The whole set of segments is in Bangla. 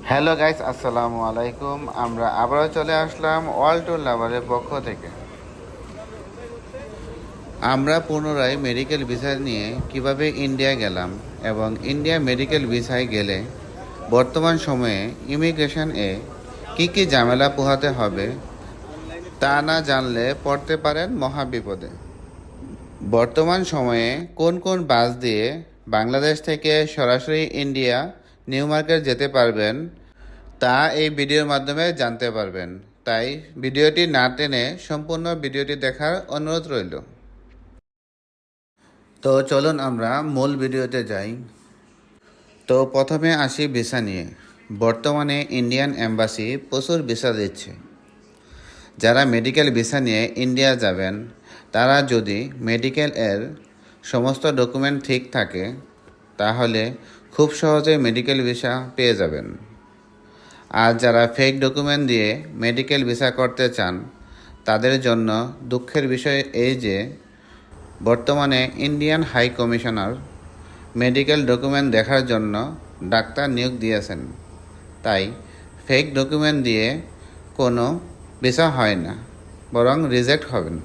হ্যালো গাইস, আসসালামু আলাইকুম। আমরা আবারও চলে আসলাম অল টুর লাভারের পক্ষ থেকে। আমরা পুনরায় মেডিকেল ভিসা নিয়ে কিভাবে ইন্ডিয়া গেলাম এবং ইন্ডিয়া মেডিকেল ভিসায় গেলে বর্তমান সময়ে ইমিগ্রেশনে কি কি ঝামেলা পোহাতে হবে তা না জানলে পড়তে পারেন মহাবিপদে। বর্তমান সময়ে কোন কোন বাস দিয়ে বাংলাদেশ থেকে সরাসরি ইন্ডিয়া নিউ মার্কেট যেতে পারবেন তা এই ভিডিওর মাধ্যমে জানতে পারবেন। তাই ভিডিওটি না টেনে সম্পূর্ণ ভিডিওটি দেখার অনুরোধ রইল। তো চলুন আমরা মূল ভিডিওতে যাই। তো প্রথমে আসি ভিসা নিয়ে। বর্তমানে ইন্ডিয়ান এম্বাসি প্রচুর ভিসা দিচ্ছে। যারা মেডিকেল ভিসা নিয়ে ইন্ডিয়া যাবেন তারা যদি মেডিকেল এর সমস্ত ডকুমেন্ট ঠিক থাকে তাহলে খুব সহজে মেডিকেল ভিসা পেয়ে যাবেন। আর যারা ফেক ডকুমেন্ট দিয়ে মেডিকেল ভিসা করতে চান তাদের জন্য দুঃখের বিষয় এই যে বর্তমানে Indian high commissioner medical document দেখার জন্য ডাক্তার নিয়োগ দিয়েছেন। তাই ফেক ডকুমেন্ট দিয়ে কোনো ভিসা হয় না, বরং রিজেক্ট হবেন।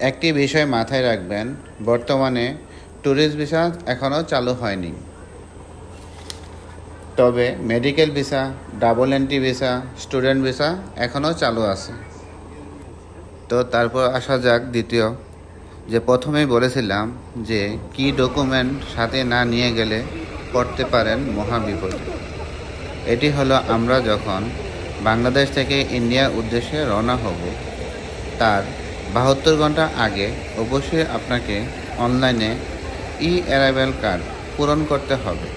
একটি বিষয় মাথায় রাখবেন, বর্তমানে ট্যুরিস্ট ভিসা এখনও চালু হয়নি, তবে medical visa, double entry visa, student visa এখনও চালু আছে। তো তারপর আসা যাক দ্বিতীয়, যে প্রথমেই বলেছিলাম যে কি ডকুমেন্ট সাথে না নিয়ে গেলে পড়তে পারেন মহাবিপদে। এটি হলো আমরা যখন বাংলাদেশ থেকে ইন্ডিয়ার উদ্দেশ্যে রওনা হব তার 72 ঘন্টা আগে অবশ্যই আপনাকে অনলাইনে অ্যারাইভাল কার্ড পূরণ করতে হবে।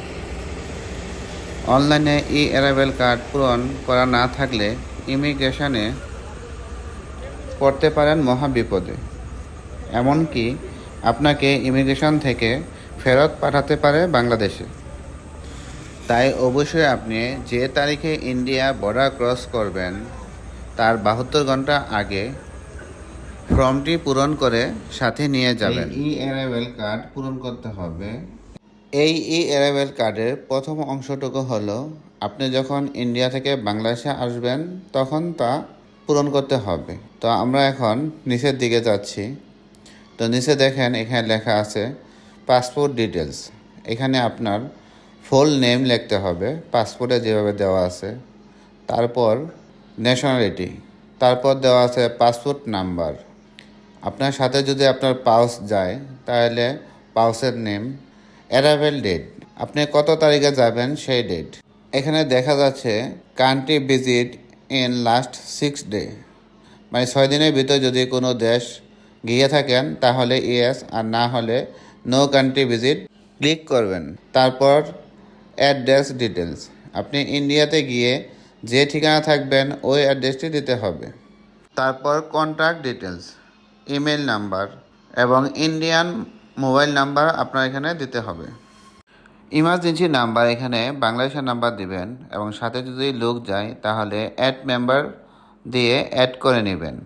অনলাইনে অ্যারাইভাল কার্ড পূরণ করা না থাকলে ইমিগ্রেশনে পড়তে পারেন মহাবিপদে। এমনকি আপনাকে ইমিগ্রেশন থেকে ফেরত পাঠাতে পারে বাংলাদেশে। তাই অবশ্যই আপনি যে তারিখে ইন্ডিয়া বর্ডার ক্রস করবেন তার 72 ঘন্টা আগে ফর্মটি পূরণ করে সাথে নিয়ে যাবেন। অ্যারাইভাল কার্ড পূরণ করতে হবে। এই অ্যারাইভাল কার্ডের প্রথম অংশটুকু হলো আপনি যখন ইন্ডিয়া থেকে বাংলাদেশে আসবেন তখন তা পূরণ করতে হবে। তো আমরা এখন নিচের দিকে যাচ্ছি। তো নিচে দেখেন এখানে লেখা আছে পাসপোর্ট ডিটেলস। এখানে আপনার ফুল নেম লিখতে হবে পাসপোর্টে যেভাবে দেওয়া আছে, তারপর ন্যাশনালিটি, তারপর দেওয়া আছে পাসপোর্ট নাম্বার। আপনার সাথে যদি আপনার পাউস যায় তাহলে পাউসের নেম, অ্যারাইভাল ডেট, আপনি কত তারিখে যাবেন সেই ডেট। এখানে দেখা যাচ্ছে country visit in last 6 day, মানে 6 দিনের ভিতর যদি কোনো দেশ গিয়ে থাকেন তাহলে ইয়েস, আর না হলে নো কান্ট্রি ভিজিট ক্লিক করবেন। তারপর অ্যাড্রেস ডিটেলস, আপনি ইন্ডিয়াতে গিয়ে যে ঠিকানা থাকবেন ওই অ্যাড্রেসটি দিতে হবে। তারপর কন্ট্যাক্ট ডিটেলস, ইমেল নাম্বার এবং ইন্ডিয়ান মোবাইল নাম্বার আপনার এখানে দিতে হবে। ইমার্জেন্সি নাম্বার এখানে বাংলাদেশের নাম্বার দিবেন এবং সাথে যদি লোক যায় তাহলে অ্যাড মেম্বার দিয়ে অ্যাড করে নেবেন।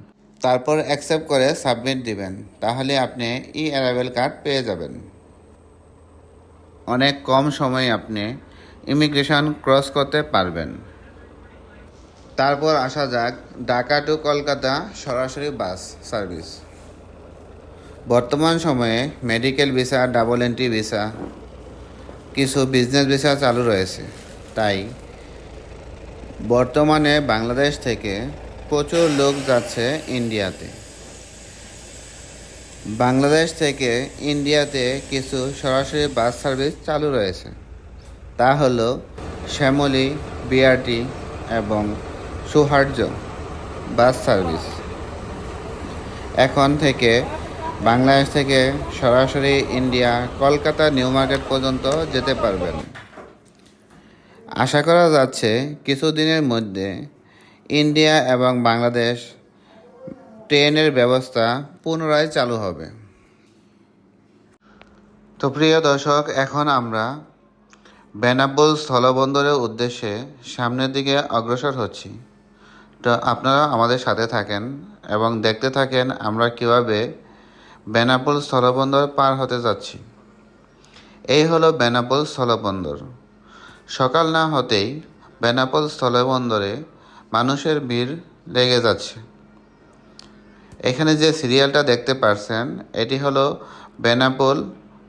তারপর অ্যাকসেপ্ট করে সাবমিট দিবেন, তাহলে আপনি অ্যারাইভাল কার্ড পেয়ে যাবেন। অনেক কম সময়ে আপনি ইমিগ্রেশন ক্রস করতে পারবেন। তারপর আসা যাক ঢাকা টু কলকাতা সরাসরি বাস সার্ভিস। বর্তমান সময়ে medical visa, double entry visa, কিছু বিজনেস ভিসা চালু রয়েছে। তাই বর্তমানে বাংলাদেশ থেকে প্রচুর লোক যাচ্ছে ইন্ডিয়াতে। বাংলাদেশ থেকে ইন্ডিয়াতে কিছু সরাসরি বাস সার্ভিস চালু রয়েছে, তা হলো শ্যামলী, বিআরটি এবং সৌহার্য বাস সার্ভিস। এখন থেকে বাংলাদেশ থেকে সরাসরি ইন্ডিয়া কলকাতা নিউ মার্কেট পর্যন্ত যেতে পারবেন। আশা করা যাচ্ছে কিছুদিনের মধ্যে ইন্ডিয়া এবং বাংলাদেশ ট্রেনের ব্যবস্থা পুনরায় চালু হবে। তো প্রিয় দর্শক, এখন আমরা বেনাপোল স্থলবন্দরের উদ্দেশ্যে সামনের দিকে অগ্রসর হচ্ছি। তো আপনারা আমাদের সাথে থাকেন এবং দেখতে থাকেন আমরা কিভাবে বেনাপোল স্থলবন্দর পার হতে যাচ্ছি। এই হলো বেনাপোল স্থলবন্দর। সকাল না হতেই বেনাপোল স্থলবন্দরে মানুষের ভিড় লেগে যাচ্ছে। এখানে যে সিরিয়ালটা দেখতে পাচ্ছেন এটি হলো বেনাপোল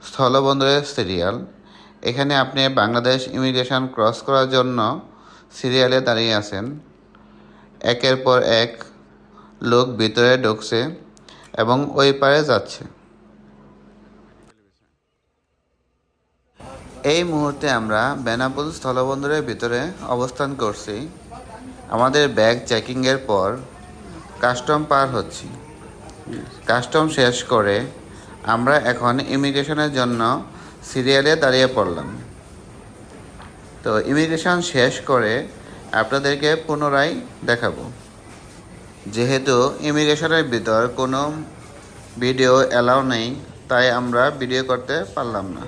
স্থলবন্দরের সিরিয়াল। এখানে আপনি বাংলাদেশ ইমিগ্রেশন ক্রস করার জন্য সিরিয়ালে দাঁড়িয়ে আছেন। একের পর এক লোক ভিতরে ঢুকছে এবং ওই পারে যাচ্ছে। এই মুহূর্তে আমরা বেনাপোল স্থলবন্দরের ভিতরে অবস্থান করছি। আমাদের ব্যাগ চেকিংয়ের পর কাস্টম পার হচ্ছি। কাস্টম শেষ করে আমরা এখন ইমিগ্রেশনের জন্য সিরিয়ালে দাঁড়িয়ে পড়লাম। তো ইমিগ্রেশন শেষ করে আপনাদেরকে পুনরায় দেখাবো। যেহেতু ইমিগ্রেশনের ভিতর কোনো ভিডিও অ্যালাউ নেই, তাই আমরা ভিডিও করতে পারলাম না।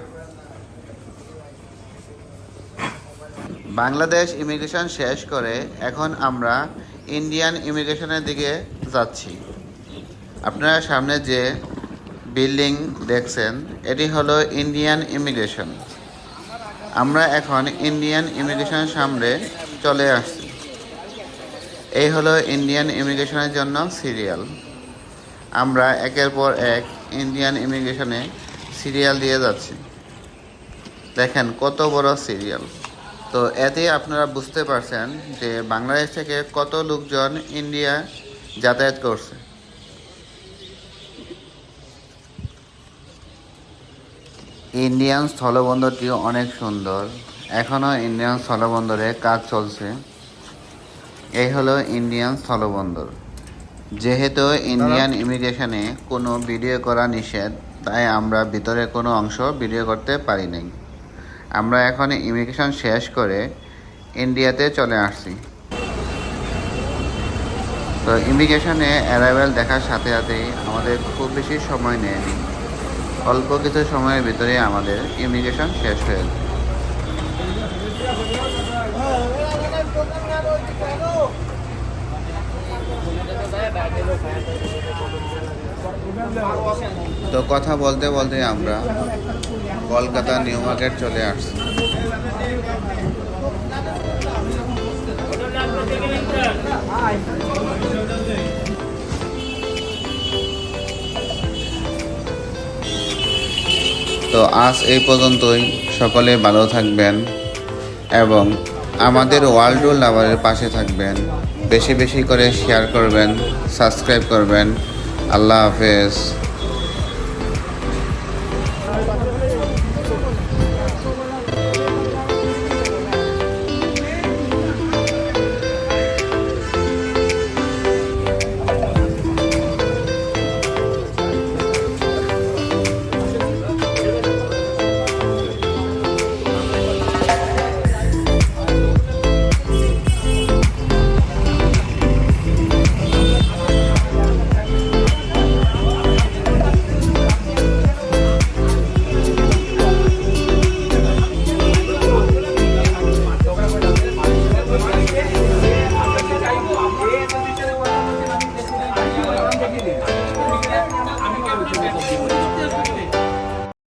বাংলাদেশ ইমিগ্রেশন শেষ করে এখন আমরা ইন্ডিয়ান ইমিগ্রেশনের দিকে যাচ্ছি। আপনারা সামনে যে বিল্ডিং দেখছেন এটি হলো ইন্ডিয়ান ইমিগ্রেশন। আমরা এখন ইন্ডিয়ান ইমিগ্রেশনের সামনে চলে আসছি। এই হলো ইন্ডিয়ান ইমিগ্রেশনের জন্য সিরিয়াল। আমরা একের পর এক ইন্ডিয়ান ইমিগ্রেশনে সিরিয়াল দিয়ে যাচ্ছি। দেখেন কত বড় সিরিয়াল। তো এতে আপনারা বুঝতে পারছেন যে বাংলাদেশ থেকে কত লোকজন ইন্ডিয়া যাতায়াত করছে। ইন্ডিয়ান স্থলবন্দরটি অনেক সুন্দর। এখনও ইন্ডিয়ান স্থলবন্দরে কাজ চলছে। এই হলো ইন্ডিয়ান স্থলবন্দর। যেহেতু ইন্ডিয়ান ইমিগ্রেশনে কোনো ভিডিও করা নিষেধ, তাই আমরা ভিতরে কোনো অংশ ভিডিও করতে পারি নাই। আমরা এখন ইমিগ্রেশন শেষ করে ইন্ডিয়াতে চলে আসছি। তো ইমিগ্রেশনে অ্যারাইভেল দেখার সাথে সাথেই আমাদের খুব বেশি সময় নেয়নি। অল্প কিছু সময়ের ভিতরে আমাদের ইমিগ্রেশন শেষ হয়ে যায়। তো কথা বলতে বলতে আমরা কলকাতা নিউ মার্কেট চলে আসছি। তো আজ এই পর্যন্তই। সকলে ভালো থাকবেন এবং আমাদের ওয়ার্ল্ড ট্যুর লাভারের পাশে থাকবেন। বেশি বেশি করে শেয়ার করবেন, সাবস্ক্রাইব করবেন। আল্লাহ হাফেজ।